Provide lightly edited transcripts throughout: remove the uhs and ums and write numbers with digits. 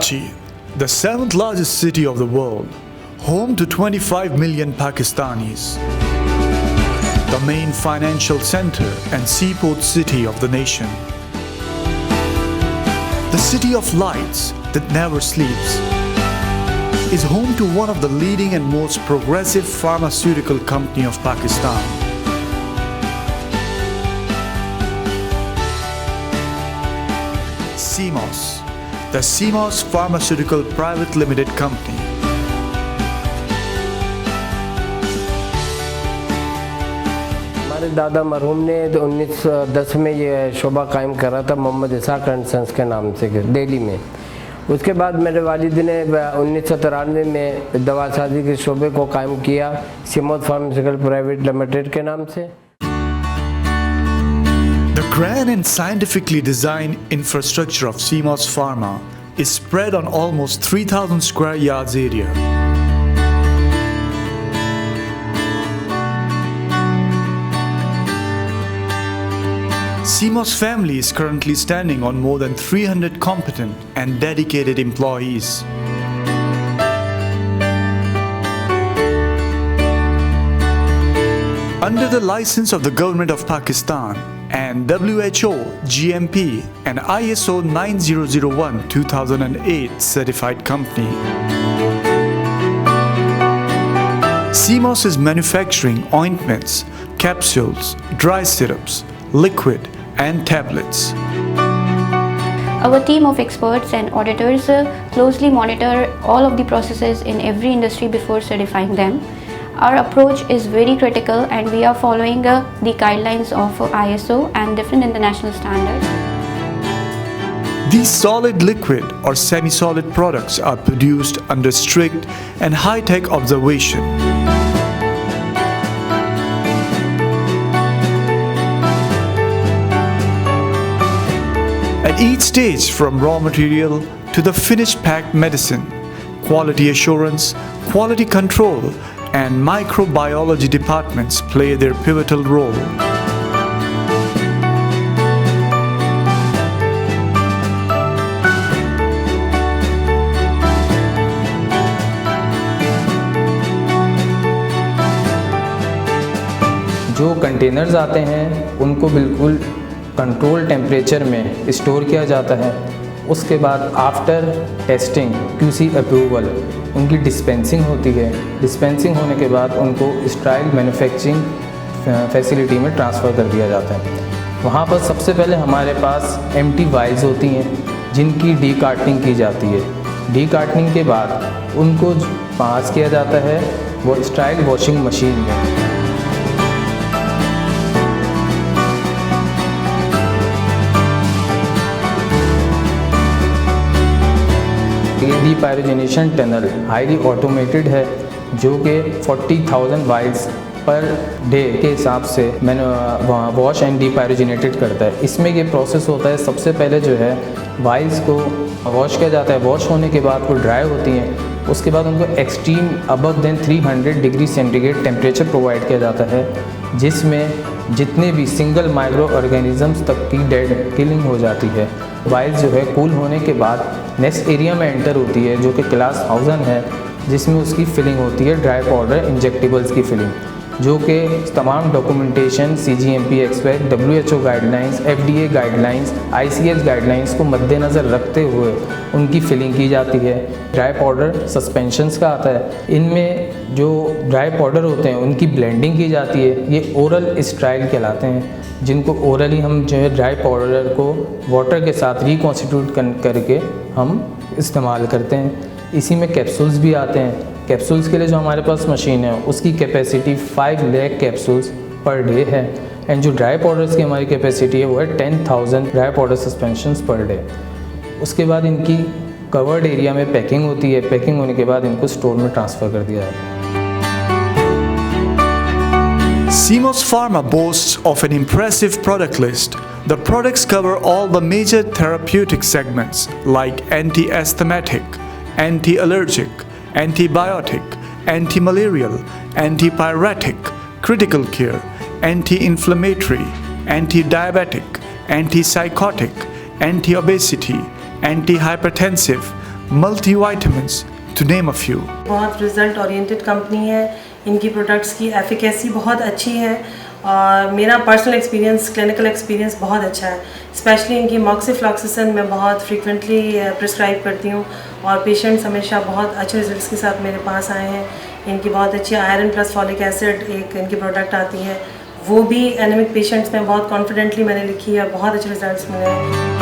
Karachi, the seventh largest city of the world, home to 25 million Pakistanis, the main financial center and seaport city of the nation, the city of lights that never sleeps, is home to one of the leading and most progressive pharmaceutical company of Pakistan. CMOS, the CMOS Pharmaceutical Private Limited Company. हमारे दादा मरहूम ने 1910 में ये शोबा कायम करा था Mohammad Isaac and sons के नाम से दिल्ली में। उसके बाद मेरे वालिद ने 1993 में दवासाजी के शोबे को कायम किया सीमोस फार्मास्यूटिकल प्राइवेट लिमिटेड के नाम से। The grand and scientifically designed infrastructure of CMOS Pharma is spread on almost 3,000 square yards area. CMOS family is currently standing on more than 300 competent and dedicated employees. Under the license of the Government of Pakistan and WHO, GMP and ISO 9001-2008 certified company, CMOS is manufacturing ointments, capsules, dry syrups, liquid and tablets. Our team of experts and auditors closely monitor all of the processes in every industry before certifying them. Our approach is very critical and we are following the guidelines of ISO and different international standards. These solid liquid or semi-solid products are produced under strict and high-tech observation. At each stage, from raw material to the finished packed medicine, quality assurance, quality control, and microbiology departments play their pivotal role. जो containers आते हैं उनको बिल्कुल control temperature में store किया जाता है। उसके बाद आफ्टर टेस्टिंग QC अप्रूवल उनकी डिस्पेंसिंग होती है। डिस्पेंसिंग होने के बाद उनको स्ट्राइल मैन्युफैक्चरिंग फैसिलिटी में ट्रांसफ़र कर दिया जाता है। वहाँ पर सबसे पहले हमारे पास एम्प्टी वाइल्स होती हैं जिनकी डी कार्टनिंग की जाती है। डी कार्टनिंग के बाद उनको पास किया जाता है वो स्ट्राइल वॉशिंग मशीन में। डी पायरोजेनेशन टनल हाईली ऑटोमेटेड है जो कि 40,000 वाइल्स पर डे के हिसाब से मैंने वॉश एंड डी पायरोजेनेटेड करता है। इसमें ये प्रोसेस होता है, सबसे पहले जो है वाइल्स को वॉश किया जाता है। वॉश होने के बाद वो ड्राई होती हैं। उसके बाद उनको extreme above than 300 degree centigrade temperature provide किया जाता है जिसमें जितने भी सिंगल माइक्रो ऑर्गेनिजम्स तक की डेड किलिंग हो जाती है। वाइल्स जो है कूल होने के बाद नेक्स्ट एरिया में एंटर होती है जो कि क्लास 1000 है जिसमें उसकी फिलिंग होती है ड्राई पाउडर इंजेक्टेबल्स की फिलिंग, जो कि तमाम documentation CGMP expect WHO guidelines, FDA guidelines, ICH guidelines को मद्देनज़र रखते हुए उनकी फिलिंग की जाती है। ड्राई पाउडर सस्पेंशंस का आता है। इनमें जो ड्राई पाउडर होते हैं उनकी ब्लेंडिंग की जाती है। ये ओरल स्ट्राइल कहलाते हैं जिनको ओरली हम जो है ड्राई पाउडर को वाटर के साथ रिकॉन्स्टिट्यूट करके हम इस्तेमाल करते हैं। इसी में कैप्सूल्स भी आते हैं। कैप्सूल्स के लिए जो हमारे पास मशीन है उसकी capacity 5 lakh capsules per day है एंड जो ड्राई पाउडर्स की हमारी कैपेसिटी है वो है 10,000 dry powder suspensions per day. उसके बाद इनकी कवर्ड एरिया में पैकिंग होती है। पैकिंग होने के बाद इनको स्टोर में ट्रांसफ़र कर दिया जाता है। CMOS Pharma boasts of an impressive product list. The products cover all the major therapeutic segments like anti-asthmatic, anti-allergic, antibiotic, anti-malarial, antipyretic, critical care, anti-inflammatory, anti-diabetic, anti-psychotic, anti-obesity, anti-hypertensive, multivitamins, to name a few. बहुत result oriented company है, इनकी products की efficacy बहुत अच्छी है और मेरा personal experience, clinical experience बहुत अच्छा है। स्पेशली इनकी मॉक्सिफ्लॉक्सासिन मैं बहुत फ्रीक्वेंटली प्रिस्क्राइब करती हूँ और पेशेंट्स हमेशा बहुत अच्छे रिजल्ट्स के साथ मेरे पास आए हैं। इनकी बहुत अच्छी आयरन प्लस फॉलिक एसिड एक इनकी प्रोडक्ट आती है, वो भी एनीमिक पेशेंट्स में बहुत कॉन्फिडेंटली मैंने लिखी है, बहुत अच्छे रिजल्ट्स मिले हैं।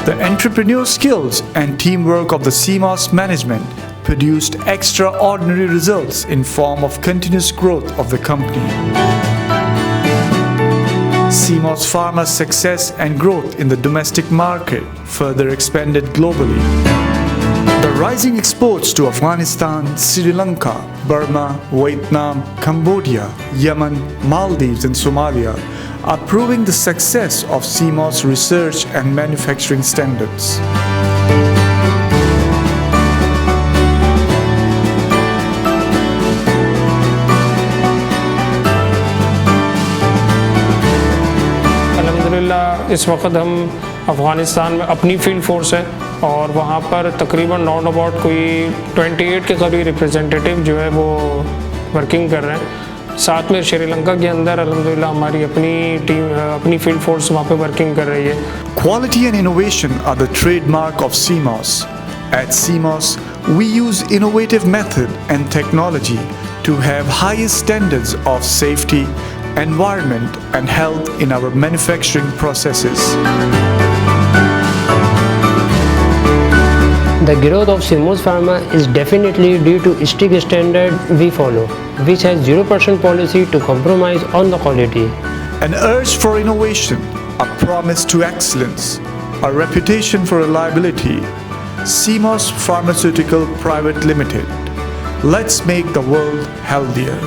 The entrepreneurial skills and teamwork of the CMOS management produced extraordinary results in form of continuous growth of the company. CMOS Pharma's success and growth in the domestic market further expanded globally. The rising exports to Afghanistan, Sri Lanka, Burma, Vietnam, Cambodia, Yemen, Maldives and Somalia are proving the success of CMOS research and manufacturing standards. अल्हम्दुलिल्लाह इस वक्त हम अफ़गानिस्तान में अपनी field force है और वहाँ पर तकरीबन राउंड अबाउट कोई 28 के करीब रिप्रेजेंटेटिव जो है वो वर्किंग कर रहे हैं। साथ में श्रीलंका के अंदर अल्हम्दुलिल्लाह हमारी अपनी टीम, अपनी फील्ड फोर्स वहाँ पे वर्किंग कर रही है। Quality and innovation are the trademark of CMOS. At CMOS, we use innovative method and technology to have highest standards of safety, environment and health in our manufacturing processes. The growth of CMOS Pharma is definitely due to strict standard we follow, which has 0% policy to compromise on the quality. An urge for innovation, a promise to excellence, a reputation for reliability. CMOS Pharmaceutical Private Limited. Let's make the world healthier.